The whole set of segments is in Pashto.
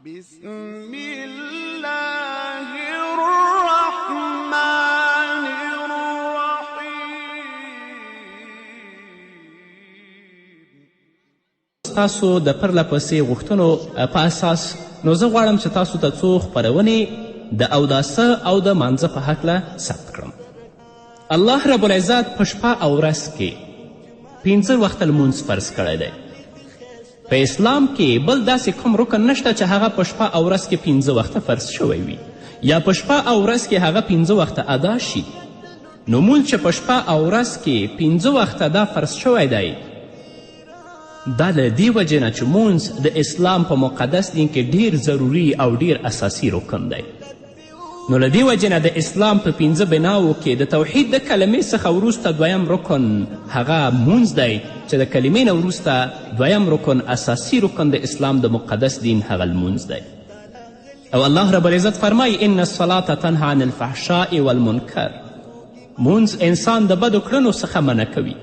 بسم الله الرحمن الرحیم. تاسو د پرله پسې غوښتنو په اساس نو زه غواړم چې تاسو ته څو خپرونې د اوداسه او د مانځه په هکله ثبت کړم. الله رب العزت په شپه او ورځ کې 5 وخته لمونځ فرض کړی دی. په اسلام کې بل داسې کوم رکن نشته چې هغه په شپه او ورځ کې 5 وخته فرض شوی وي یا په شپه او ورځ کې هغه 5 وخته ادا شي. نو مونځ چې په شپه او ورځ کې 5 وخته دا فرض شوی دی، دا له دې وجې نه چې مونځ د اسلام په مقدس دین کې ډیر ضروري او ډیر اساسي رکن دی. نو له دې وجې نه د اسلام په 5 بناوو کې د توحید د کلمې څخه وروسته دویم رکن هغه مونځ دی چې د کلمې نه وروسته دویم رکن اساسي رکن د اسلام د مقدس دین هغه لمونځ دی. او الله رب العزت فرمایي ان الصلاة تنهى عن الفحشاء والمنکر. مونځ انسان د بدو کړنو څخه منع کوي.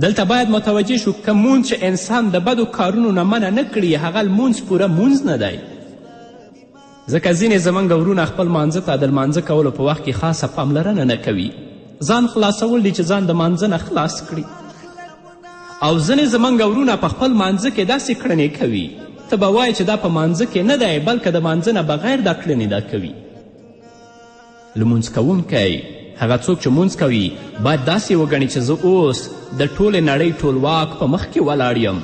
دلته باید متوجه شو که مونځ چې انسان د بدو کارونو نه منع نه کړي هغه لمونځ پوره مونځ نه دی. ځکه ځینې زموږ ورونه خپل مانځه ته د لمانځه کولو په وخت کې خاصه پاملرنه نه کوي. ځان خلاصول دي چې ځان د مانځه نه خلاص کړي. او ځینې زموږ ورونه په خپل مانځه کې داسې کړنې کوي ته به وایې چې دا په مانځه کې نه دی بلکې د مانځه نه بغیر دا کړنې دا کوي. لمونځ کوونکی هغه څوک چې مونځ کوي باید داسې وګڼي چې زه اوس د ټولې نړۍ ټولواک په مخ کې ولاړ یم.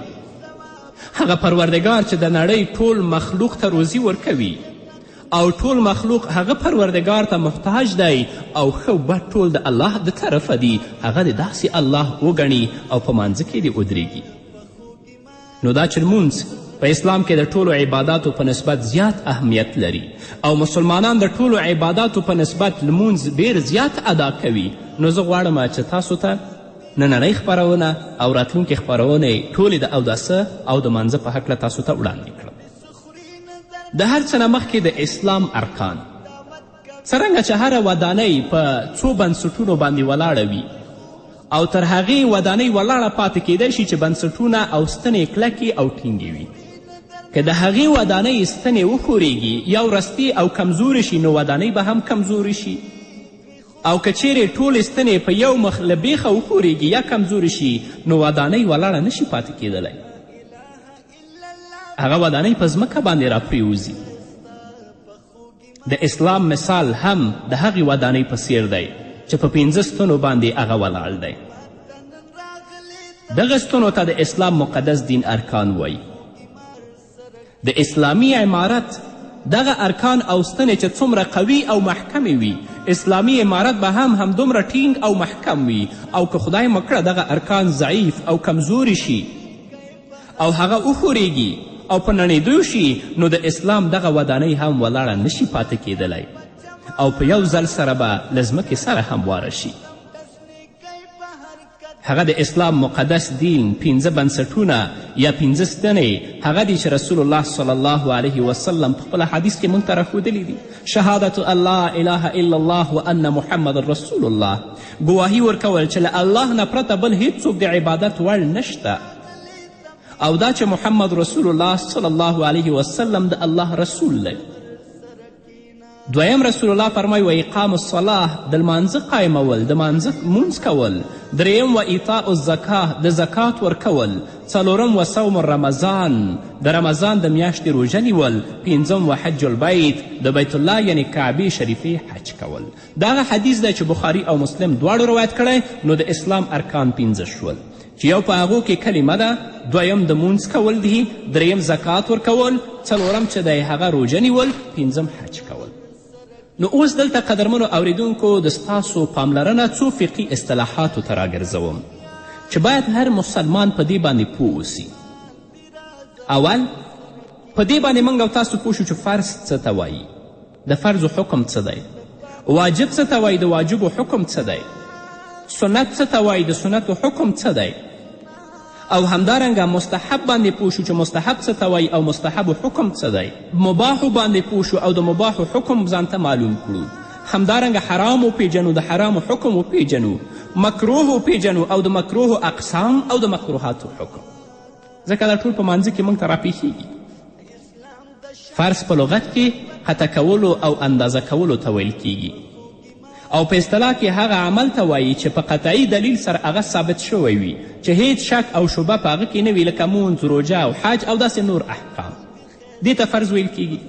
هغه پروردګار چې د نړۍ ټول مخلوق ته روزي ورکوي او ټول مخلوق هغه پروردګار ته محتاج دی او ښه بد ټول د الله د طرفه دي، هغه د داسې الله وګڼي او په مانځه کې دې ودرېږي. نو دا چې لمونځ په اسلام کې د ټولو عباداتو په نسبت زیات اهمیت لري او مسلمانان د ټولو عباداتو په نسبت لمونځ ډیر زیات ادا کوي. نو زه غواړم چې تاسو ته نننۍ خپرونه او راتلونکې خپرونې ټولې د اوداسه او د مانځه په هکله تاسو ته وړاندې کړم. د هر څه نه مخکې د اسلام ارکان څرنګه چې هره ودانۍ په 2 بنسټونو باندې ولاړه وي او تر هغې ودانۍ ولاړه پاتې کیدی شي چې بنسټونه او ستنې کلکې او ټینګې وي. که د هغې ودانۍ ستنې وښورېږي یا ورستې او کمزورې شي نو ودانۍ به هم کمزورې شي. او که چیرې ټولې ستنې په یو مخ له بیخه وښورېږي یا کمزورې شي نو ودانۍ ولاړه نشي پاتې کیدلی. هغه ودانۍ په ځمکه باندې راپریوځي. د اسلام مثال هم د هغې ودانۍ په څیر دی چې په 5 ستنو باندې هغه ولاړ دی. دغه ستنو ته د اسلام مقدس دین ارکان وایي. د اسلامي عمارت دغه ارکان او ستنې چې څومره قوي او محکمې وي اسلامي عمارت به هم همدومره ټینګ او محکم وي. او که خدای مکړه دغه ارکان ضعیف او کمزوري شي او هغه وښورېږي او په نړېدو شي نو د اسلام دغه ودانۍ هم ولاړه نشي پاتې کیدلی او په یو ځل سره به له ځمکې سره همواره شي. هغه د اسلام مقدس دین 5 بنسټونه یا 5 ستنې هغه دي چې رسول الله صلی الله علیه وسلم په خپل حدیث کې موږ ته راښودلي دي. شهادت الله اله الا الله و ان محمد رسول الله، ګواهي ورکول چې له الله نه پرته بل هیڅوک د عبادت وړ نشته او دا چې محمد رسول الله صلی الله علیه وسلم د الله رسول دی. دویم رسول الله فرمایي و اقام الصلاح د لمانځه قایمول د مانځه مونځ کول. دریم و ایطاء الزکاه د زکات ورکول. څلورم و صوم رمضان د رمضان د میاشتې روژه نیول. 5م و حج البیت د بیت الله یعنی کعبې شریفې حج کول. دغه حدیث دی چې بخاري او مسلم دواړو روایت کړی. نو د اسلام ارکان 5 شول چې یو په هغو کې کلمه ده، دویم د مونځ کول دي، دریم زکات ورکول، څلورم چې دی هغه روژه نیول، 5م حج کول. نو اوس دلته قدرمنو اوریدونکو د ستاسو پاملرنه څو فقهي اصطلاحاتو ته راګرځوم چې باید هر مسلمان په دې باندې پوه اوسي. اول په دې باندې موږ او تاسو پوه شو چې فرض څه ته وایي، د فرضو حکم څه دی، واجب څه ته وایي، د واجبو حکم څه دی، سنت څه ته وایي، د سنتو حکم څه دی، او همدارنګه مستحب باندې پوه شو چې مستحب څه ته وایي او مستحبو حکم څه دی. مباحو باندې پوه شو او د مباحو حکم ځان ته معلوم کړو. همدارنګه حرام وپیژنو، د حرامو حکم وپیژنو، مکروه وپیژنو او د مکروه اقسام او د مکروهاتو حکم. ځکه دا ټول په مانځه کې موږ ته راپېښیږي. فرض په لغت کې قطع کولو او اندازه کولو ته ویل کیږي او په اصطلاح کې هغه عمل ته وایي چې په قطعي دلیل سره هغه ثابت شوی وي چې هیڅ شک او شبه په هغه کې نه وي لکه مونځ روژه او حج او داسې نور احکام دې ته فرض ویل کیږي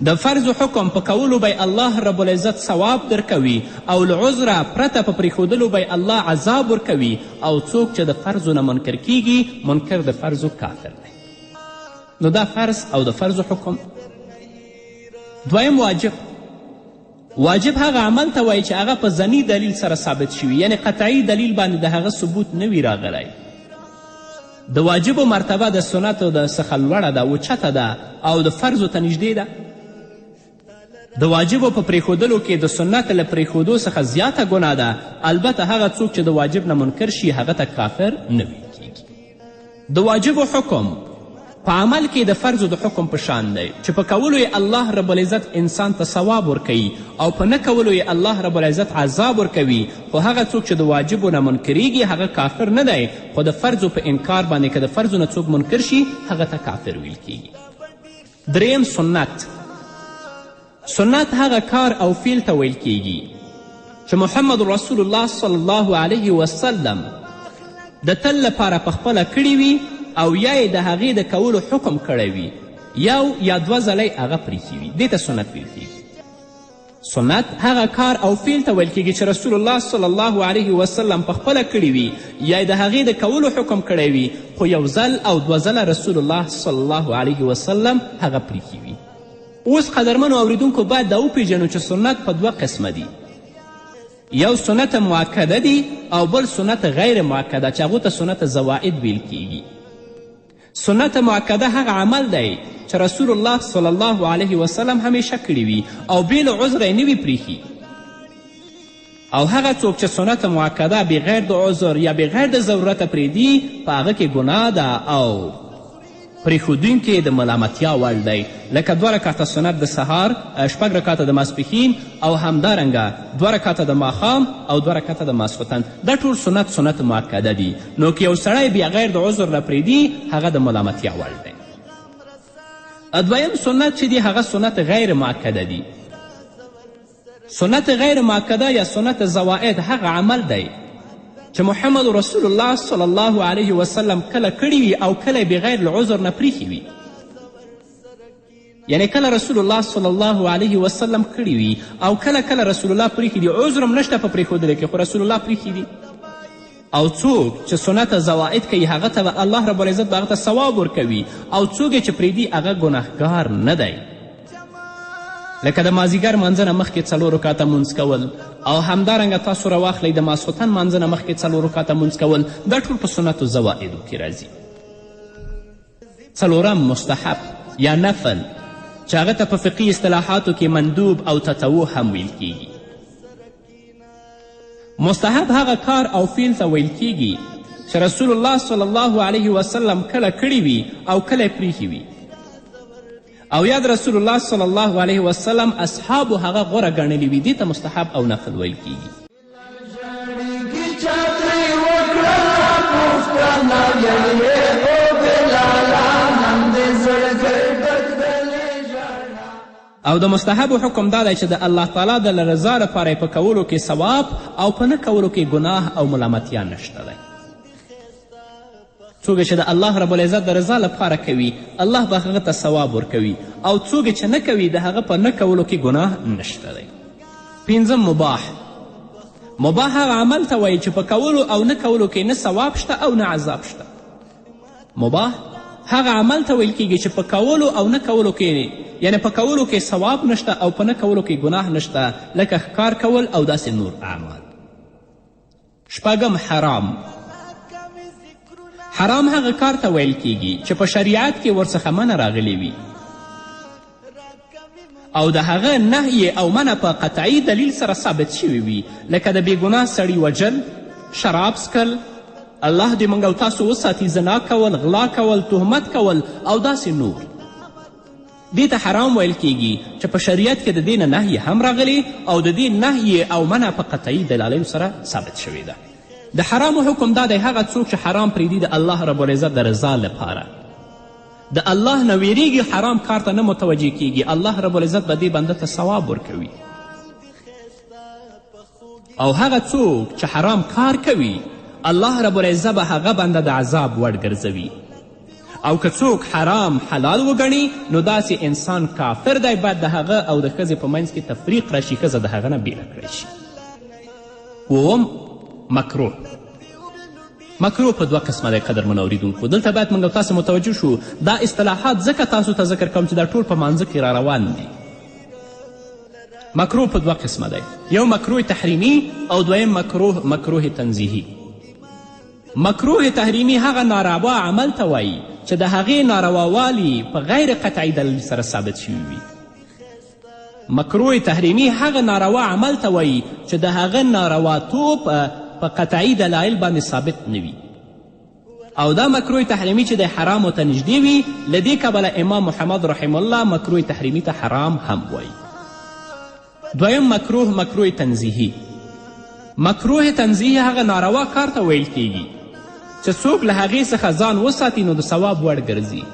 د فرض حکم په کولو به الله رب العزت ثواب درکوي او له عذره پرته په پریښودلو به الله عذاب ورکوي او څوک چې د فرضو نه منکر کیږي منکر د فرضو کافر دی نو دا فرض او د فرض حکم دویم واجب هغه عمل ته وایي چې هغه په ظني دلیل سره ثابت شوي یعنی قطعي دلیل باندې د هغه ثبوت نه وي راغلی د واجبو مرتبه د سنتو د څخه لوړه ده اوچته ده او د فرضو ته نږدې ده د واجبو په پریښودلو کې د سنت له پریښودو څخه زیاته ګناه ده البته هغه څوک چې د واجب نه منکر شي هغه ته کافر نه ویل کیږي د واجبو حکم په عمل کې د فرضو د حکم په شان دی چې په کولو یې الله رب العزت انسان ته ثواب ورکوي او په نه کولو یې الله رب العزت عذاب ورکوي خو هغه څوک چې د واجبو نه منکریږي هغه کافر نه دی خو د فرضو په انکار باندې که د فرضو نه څوک منکر شي هغه ته کافر ویل کیږي دریم سنت هغه کار او فعل ته ویل کیږي چې محمد رسول الله صلی الله علیه وسلم د تل لپاره پخپله کړي وي او یا یې د هغې د کولو حکم کړی وي یو یا دوه ځلی هغه پریښي وي دې ته سنت ویل کیږي سنت هغه کار او فعل ته ویل کیږي چې رسول الله صلی الله علیه وسلم پخپله کړي وي یا یې د هغې د کولو حکم کړی وي خو یو ځل او دوه ځله رسول الله صلی الله علیه وسلم هغه پریښي وي اوس قدرمنو اوریدونکو باید دا وپیژنو چې سنت په دوه قسمه دي یو سنت مؤکده دي او بل سنت غیر مؤکده چې هغو ته سنت زوائد ویل کیږي سنت مؤکده هغه عمل دی چې رسول الله صلی الله علیه وسلم همیشه کړي وي او بې له عذره یې نه وي پریښي او هغه څوک چې سنت مؤکده بغیر د عذر یا بغیر د ضرورته پرېږدي په هغه کې ګناه ده او پریښودونکي د ملامتیا وړ دی لکه 2 رکعته سنت د سهار 6 رکعته د ماسپښین او همدارنګه 2 رکعته د ماښام او 2 رکعته د ماسخوتن دا ټول سنت مؤکده دي نو که یو سړی بغیر د عذر نه پرېږدي هغه د ملامتیا وړ دی دویم سنت چې دی هغه سنت غیر مؤکده دي سنت غیر مؤکده یا سنت زوائد هغه عمل دی چې محمد رسول الله صلی الله علیه وسلم کله کړي وي او کله بغیر له عذر نه پریښي وي یعنی کله رسول الله صلی الله علیه وسلم کړي وي او کله رسول الله پریښي دي عذر هم نشته په پریښودلو کې خو رسول الله پریښي دي او څوک چې سنت زوائد کوي هغه ته الله رب العزت به هغه ته ثواب ورکوي او څوک یې چې پرېږدي هغه ګناهګار نه دی لکه د مازدیګر مانځه نه مخکې 4 رکعته مونځ کول او همدارنګه تاسو راواخلئ د ماسخوتن مانځه نه مخکې 4 رکعته مونځ کول دا ټول په سنتو زوائدو کې راځي څلورم مستحب یا نفل چې هغه ته په فقهي اصطلاحاتو کې مندوب او تطوع هم ویل کیږي مستحب هغه کار او فعل ته ویل کیږي چې رسول الله صلی الله علیه وسلم کله کړي وي او کله یې پریښي وي او یاد رسول الله صلی الله علیه وسلم اصحابو هغه غوره ګڼلي وي دې ته مستحب او نفل ویل کیږي او د مستحبو حکم دا دی چې د الله تعالی د رضا لپاره په کولو کې ثواب او په نه کولو کې ګناه او ملامتیا نشته دی څوک چې د الله رب العزت د رضا لپاره کوي الله به هغه ته ثواب ورکوي او څوک چې نه کوي د هغه په نه کولو کې ګناه نشته دی پنځم مباح هغه عمل ته وایي چې په کولو او نه کولو کې نه ثواب شته او نه عذاب شته مباح هغه عمل ته ویل کیږي چې په کولو او نه کولو کې یعنی په کولو کې ثواب نشته او په نه کولو کې ګناه نشته لکه ښکار کول او داسې نور اعمال شپږم حرام هغه کار ته ویل کیږي چې په شریعت کې ورڅخه منع راغلی وي او د هغه نهی او منع په قطعي دلیل سره ثابت شوي وي لکه د بېګناه سړي وجل شراب څکل الله دې موږ او تاسو وساتي زنا کول غلا کول تهمت کول او داسې نور دې ته حرام ویل کیږي چې په شریعت کې د دې نه نهی هم راغلی او د دې نهی او منع په قطعي دلایلو سره ثابت شوې ده د حرامو حکم دا دی هغه څوک چې حرام پرېږدي د الله رب العزت د رضا لپاره د الله نه ویریږي حرام کار ته نه متوجه کیږي الله رب العزت به دې بنده ته ثواب ورکوي او هغه څوک چې حرام کار کوي الله رب العزت به هغه بنده د عذاب وړ ګرځوي او که څوک حرام حلال وګڼي نو داسې انسان کافر دی باید د هغه او د ښځې په منځ کې تفریق راشي ښځه د هغه نه بیله کړی شي اووم مکروه مکروه په دوه قسمه دی قدرمنو اوریدونکو دلته باید موږ تاسو متوجه شو دا اصطلاحات ځکه تاسو ته ذکر کوم چې دا ټول په مانځه کې را روان دي مکروه په دوه قسمه دی یو مکروه تحریمی او دویم مکروه تنزیهی مکروه تحریمی هغه ناروا عمل ته وایي چې د هغې نارواوالي په غیر قطعي دلیل سره ثابت شوي وي مکروه تحریمی هغه ناروا عمل ته وایي چې د هغه نارواتوب په قطعي دلایل باندې ثابت نه وي او دا مکروه تحریمی چې د حرامو ته نږدې وي له دې کبله امام محمد رحم الله مکروه تحریمی ته حرام هم وایي دویم مکروه تنزیهی مکروه تنزیهی هغه ناروا کار ته ویل کیږي چې څوک له هغې څخه ځان وساتي نو د ثواب وړ ګرځي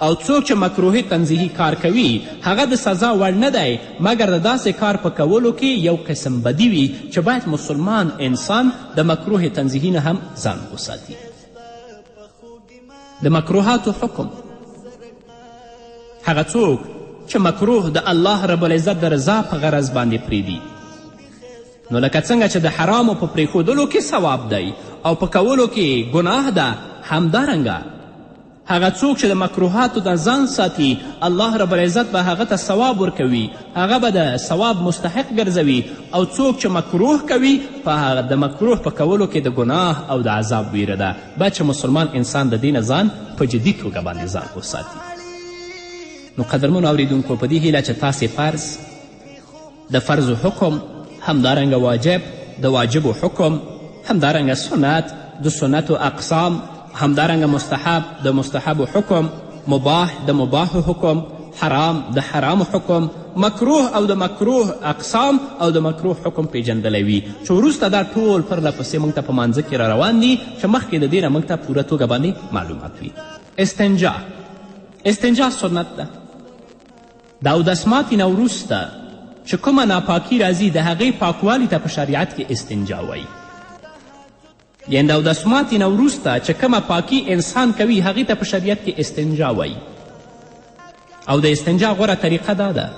او څوک چې مکروه تنزیهی کار کوي هغه د سزا وړ نه دی مګر د داسې کار په کولو کې یو قسم بدي وي چې باید مسلمان انسان د مکروه تنزیهی نه هم ځان وساتي د مکروهاتو حکم هغه څوک چې مکروه د الله رب العزت د رضا په غرض باندې پریږدي نو لکه څنګه چې د حرامو په پریښودلو کې ثواب دی او په کولو کې ګناه ده همدارنګه هغه څوک چې د مکروهاتو د ځان ساتي الله رب العزت به هغه ته ثواب ورکوي هغه به د ثواب مستحق ګرځوي او څوک چې مکروه کوي د مکروه په کولو کې د ګناه او د عذاب ویره ده باید چې مسلمان انسان د دې نه ځان په جدي توګه باندې ځان وساتي نو قدرمنو اوریدونکو په دې هیله چې تاسې فرض د فرضو حکم همدارنګه واجب د واجبو حکم همدارنګه سنت د سنتو اقسام همدارنګه مستحب د مستحبو حکم مباح د مباحو حکم حرام د حرامو حکم مکروه او د مکروه اقسام او د مکروه حکم پیژندلی وي چې وروسته دا ټول پرله پسې موږ ته په مانځه کې را روان دي چې مخکې د دې نه موږ ته پوره توګه باندې معلومات وي استنجا سنت ده د اودسماتې نه وروسته چې کومه ناپاکي راځي د هغې پاکوالي ته په شریعت کې استنجا وایي یعنې د اودسماتې نه وروسته چې کومه پاکي انسان کوي هغې ته په شریعت کې استنجا وایي او د استنجا غوره طریقه دا ده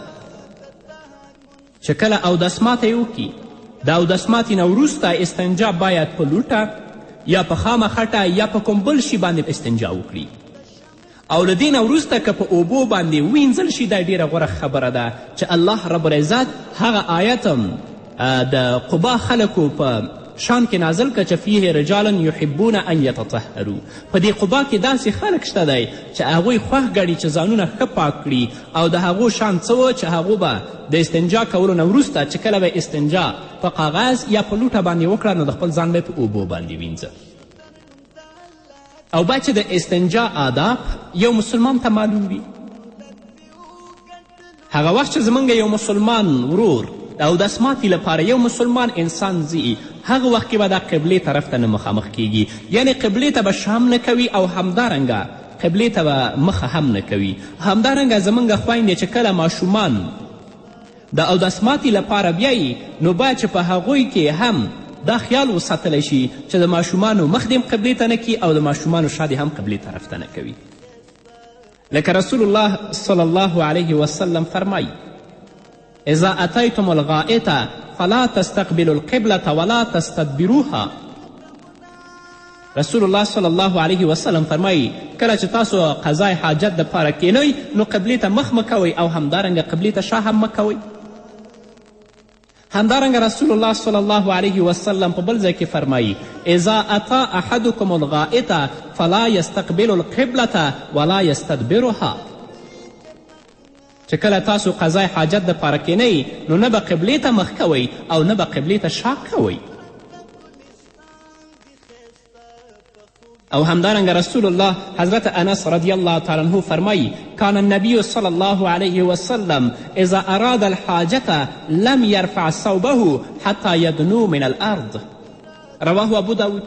چې کله اودسماتی وکړي د اودسماتې نه وروسته استنجا باید په لوټه یا په خامه خټه یا په کوم بل شي باندې استنجا وکړي او له دې نه وروسته که په اوبو باندې وینځل شي دا ډیره غوره خبره ده چې الله رب العزت هغه آیتم د قبا خلکو په شان کې نازل که چې فیه رجالا یحبون ان یتطهروا په دې قبا کې داسې خلک شته دی چې هغوی خوښ ګڼي چې ځانونه ښه پاک کړي او د هغو شان څه و چې هغو به د استنجا کولو نه وروسته چې کله به استنجا په کاغذ یا په لوټه باندې وکړه نو د خپل ځان به په اوبو باندې وینځه او باید چې د استنجا آداب یو مسلمان ته معلوم وي هغه وخت چې زموږ یو مسلمان ورور او د اسماتي لپاره یو مسلمان انسان ځي هغه وخت کې به دا قبلې طرف ته نه مخامخ کیږي یعنی قبلې ته به شام نه کوي او همدارنګه قبلې ته به مخه هم نه کوي همدارنګه زموږ خویندې چې کله ماشومان د اودسماتي لپاره بیایي نو باید چې په هغوی کې هم دا خیال وساتلی شي چې د ماشومانو مخ دې قبلې ته نه کي او د ماشومانو شا دې هم قبلې طرف ته نه کوي لکه رسول الله صلی الله علیه وسلم فرمایي اذا اتیتم الغائط فلا تستقبلوا القبلة ولا تستدبروها رسول الله صلی الله علیه وسلم فرمایي کله چې تاسو قضای حاجت دپاره کینئ نو قبلې ته مخ مه کوئ او همدارنګه قبلې ته شا هم مه کوئ همدارنګه رسول الله صلی الله علیه وسلم په بل ځای کې فرمایي اذا اتا احدکم الغائط فلا یستقبل القبلة ولا یستدبرها چې کله تاسو قضای حاجت دپاره کینئ نو نه به قبلې ته مخ کوئ او نه به قبلې ته شا کوئ او همدارنګه رسول الله حضرت انس رضی الله تعالی عنه فرمایي کان النبی صلی الله علیه وسلم اذا اراد الحاجة لم یرفع ثوبه حتی یدنو من الارض رواه ابو داود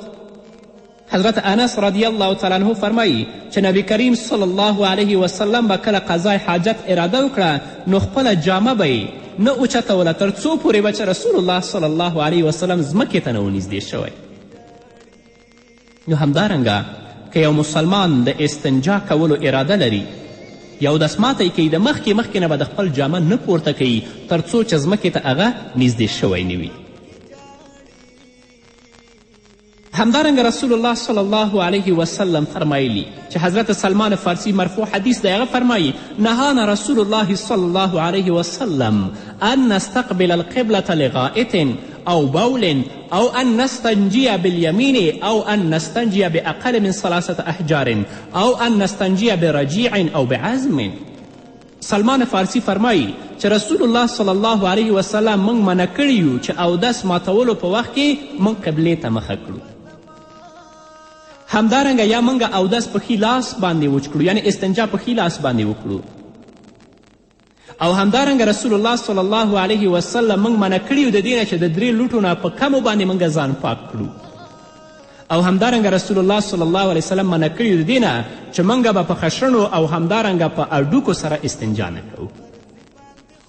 حضرت انس رضی الله تعالی عنه فرمایي چې نبی کریم صلی الله علیه وسلم به کله قضای حاجت اراده وکړه نو خپله جامه به یې نه اوچتوله تر څو پورې به چې رسول الله صلی الله علیه وسلم ځمکې ته نه ونږدې شوی. نو همدارنګه که یو مسلمان د استنجا کولو اراده لري یا اودس ماتی کوي د مخکې نه به د خپل جامه نه پورته کوي تر څو چې ځمکې ته هغه نږدې شوی نه وي. همدارنګه رسول الله صلی الله علیه وسلم فرمایلی چې حضرت سلمان فارسی مرفوع حدیث دی، هغه فرمایي نهانا رسول الله صلی الله علیه وسلم ان نستقبل القبلة لغائط او بول او ان نستنجی بالیمین او ان نستنجی باقل من 3 احجار او ان نستنجی برجیع او بعزم. سلمان فارسی فرمایي چې رسول الله صلی الله علیه وسلم موږ منع کړي یو چې اودس ماتولو په وخت کې موږ قبلې ته مخه کړو. همدارنګه یا موږ اودس په ښي لاس باندې وچ کړو، یعنی استنجا په ښي لاس باندې وکړو. او همدارنګه رسول الله صلی الله علیه وسلم موږ منع کړي یو د دې نه چې د 3 لوټو نه په کمو باندې موږ ځان پاک کړو. او همدارنګه رسول الله صلی الله علیه وسلم منع کړي یو د دې نه چې موږ به په خشنو او همدارنګه په هډوکو سره استنجا نه کوو.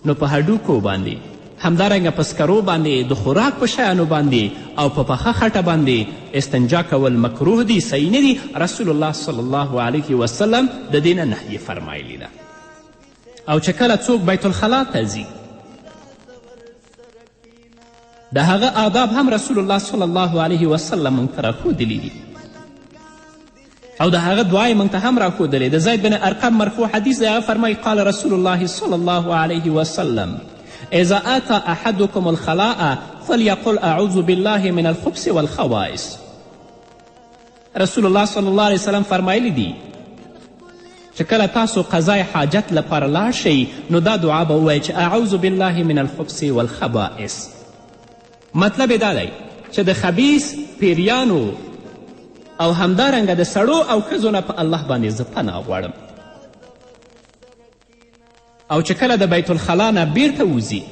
نو په هډوکو باندې، همدارنګه په سکرو باندې، د خوراک په شیانو باندې او په پخه خټه باندې استنجا کول مکروه دي، صحیح نه دي. رسول الله صلی الله علیه وسلم د دې نه نهیې فرمایلی ده. او چې کله څوک بیت الخلا ته ځي د هغه آداب هم رسول الله صلی الله علیه وسلم موږ ته راښودلي دي او د هغه دعا یې موږ ته هم راښودلې. د زید بن ارقم مرفوع حدیث دی، هغه فرمایي قال رسول الله صلی الله علیه وسلم اذا آتى احدكم الخلاء فليقل اعوذ بالله من الخبث والخبائث. رسول الله صلی الله علیه وسلم فرمایلی دی چې کله تاسو قضای حاجت لپاره لاړ شئ نو دا دعا به ووایئ چې اعوذ بالله من الخبث والخبائث. مطلب دا دی چې د خبیث پیریانو او همدارنګه د سړو او ښځو نه په الله باندې زه پناه غواړم. او چې کله د بیت الخلا نه بیرته وځي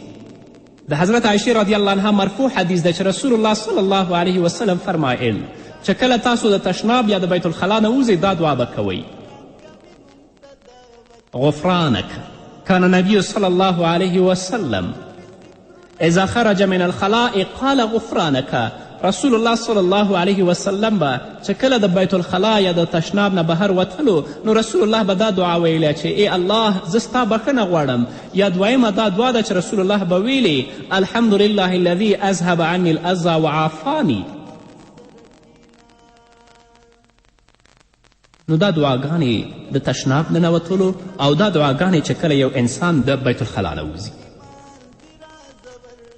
د حضرت عایشې رضی الله عنها مرفوع حدیث ده چې رسول الله صلی الله علیه وسلم فرمایل چې کله تاسو د تشناب یا د بیت الخلا نه وځئ دا دعا به کوئ غفرانک کان نبی صلی الله علیه وسلم اذا خرج من الخلاء قال غفرانک. رسول الله صلی الله علیه وسلم به چې کله د بیت الخلا یا د تشناب نه بهر وتلو نو رسول الله به دا دعا ویله چې ای الله زه ستا بخښنه غواړم. یا دویمه دا دعا ده چې رسول الله به ویلې الحمدلله الذي اذهب عني الاذى وعافانی. نو دا دعاګانې د تشناب نه نوتلو او دا دعاګانې چې کله یو انسان د بیت الخلا نه وځي.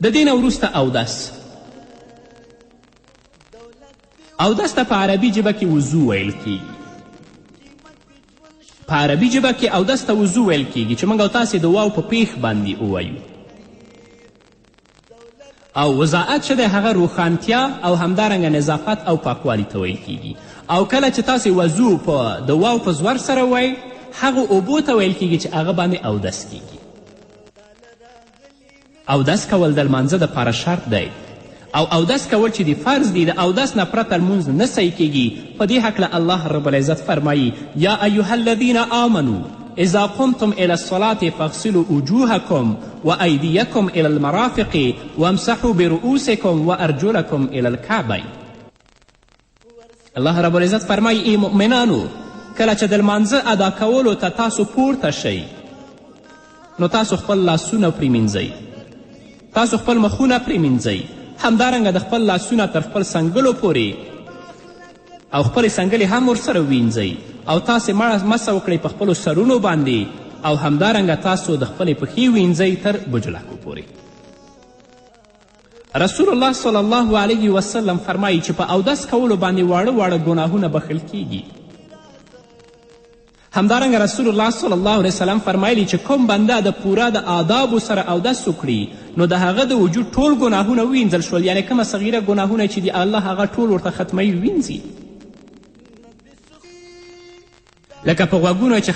د دې نه وروسته اودس ته په عربي ژبه کې وضو ویل کیږي. په عربي ژبه کې اودس ته وضو ویل کیږي چې موږ او تاسې د واو په پیښ باندې ووایو. او وضاعت چې دی هغه روښانتیا او همدارنګه نظافت او پاکوالي ته ویل کیږي. او کله چې تاسې وضو په د واو په زور سره وایي هغه اوبو ته ویل کیږي چې هغه باندې اودس کیږي. اودس کول د لمانځه دپاره شرط دی او اودس کول چې د فرض دی د اودس نه پرته لمونځ نه صحیح کیږي. په دې هکله الله رب العزت فرمایي یا ایها الذین آمنوا اذا قمتم الى الصلاة فاغسلوا وجوهکم وایدیکم الى المرافق وامسحوا برؤوسکم وارجلکم الى الکعبین. الله رب العزت فرمایي ای مؤمنانو کله چې د لمانځه ادا کولو ته تاسو پورته شئ نو تاسو خپل لاسونه پرېمینځئ، تاسو خپل مخونه پرېمینځئ، همدارنګه د خپل لاسونه تر خپل سنګلو پورې او خپلې سنګلې هم ورسره وینځئ او تاسې مسه وکړئ په خپلو سرونو باندې او همدارنګه تاسو د خپلې پښې وینځئ تر بجلکو پورې. رسول الله صلی الله علیه وسلم فرمایي چې په اودس کولو باندې واړه واړه ګناهونه بخښل کیږي. همدارنګه رسول الله صلی الله علیه وسلم فرمایلی چې کوم بنده د پوره د آدابو سره اودس وکړي نو د هغه د وجود ټول ګناهونه وینځل شول، یعنی کومه صغیره ګناهونه چې دی الله هغه ټول ورته ختموي وینځي. لکه په غوږونو چې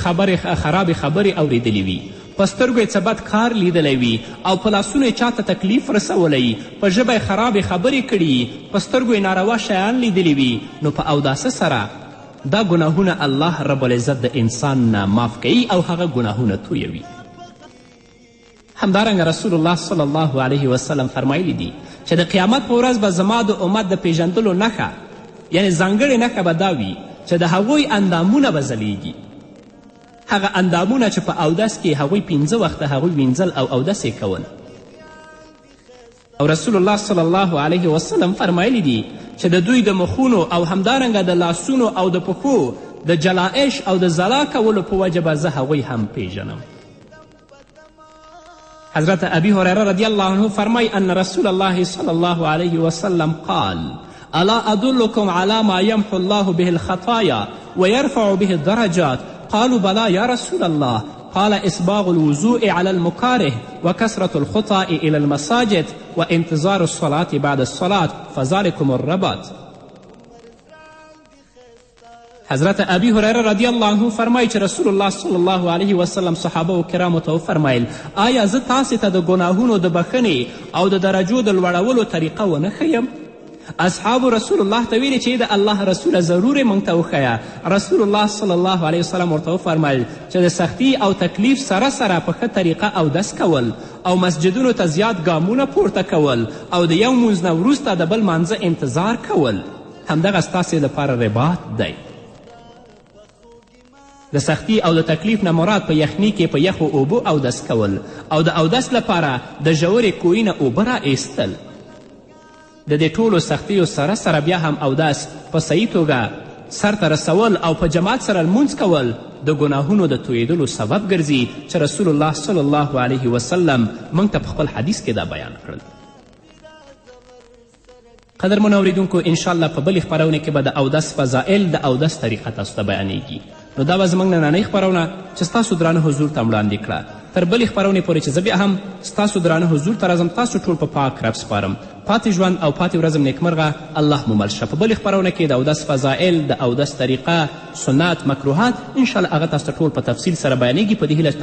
خرابې خبرې اوریدلې وي، په سترګو یې څه بد کار لیدلی وي او په لاسونو یې چاته تکلیف رسولی په ژبه یې خرابې خبرې کړي په سترګو یې ناروا شیان لیدلی وي نو په اوداسه سره دا ګناهونه الله رب العزت د انسان نه معاف کوي او هغه ګناهونه تویوي. همدارنګه رسول الله صلی الله علیه وسلم فرمایلی دي چې د قیامت په ورځ به زما د امت د پیژندلو نښه یعنی ځانګړې نښه به دا وي چې د هغوی اندامونه به ځلیږي. هغه اندامونه چې په اودس کې هغوی 15 وخته هغوی وینځل او اودس یې کول. او رسول الله صلی الله علیه وسلم فرمایلی دي چې د دوی د مخونو او همدارنګه د لاسونو او د پښو د جلائش او د ځلا کولو په وجه به زه هغوی هم پیژنم. حضرت ابی هریره رضی الله عنه فرمای ان رسول الله صلی الله علیه وسلم قال الا ادلکم علی ما یمحو الله به الخطایا ویرفع به الدرجات قالوا بلا یا رسول الله قال اسباغ الوضوء على المكاره وكثرة الخطى إلى المساجد وانتظار الصلاة بعد الصلاة فذلكم الرباط. حضرت ابی هریره رضی الله عنه فرمایي چې رسول الله صلی الله علیه وسلم صحابه و کرامو ته وفرمیل آیا زه تاسې ته د ګناهونو د بخښنې او د درجو د لوړولو طریقه ونه ښیم؟ اصحابو رسول الله ته ویلي چې د الله رسوله ضرور یې موږ ته وښیه. رسول الله صلی الله علیه وسلم ورته وفرمیل چې د سختی او تکلیف سره سره په ښه طریقه اودس کول او مسجدونو ته زیات ګامونه پورته کول او د یو مونځ نه وروسته د بل مانځه انتظار کول همدغه ستاسې لپاره رباط دی. د سختی او د تکلیف نه مراد په یخني کې په یخو اوبو اودس کول او د اودس لپاره د ژورې کوهي نه اوبه را ایستل. د دې ټولو سختیو سره سره بیا هم اودس په صحیح توګه سرته رسول او په جماعت سره لمونځ کول د ګناهونو د تویدلو سبب ګرځي چې رسول الله صلی الله علیه وسلم موږ ته په خپل حدیث کې دا بیان کړل. قدرمنو اوریدونکو انشاءالله په بلې خپرونې کې به د اودس فضایل د اودس طریقه تاسو ته بیانیږي. نو دا به زموږ نننۍ خپرونه چې ستاسو درانه حضور ته وړاندې کړه. تر بلې خپرونې پورې چې زه بیا هم ستاسو درانه حضور ته راځم تاسو ټول په پاک رب سپارم. پاتې ژوند او پاتې ورځم نیکمرغه الله مو مل شه. په بلې خپرونه کې د اودس فضایل د اودس طریقه سنت مکروهات انشاءالله هغه تاسو ته ټول په تفصیل سره بیانیږي. په دې هیله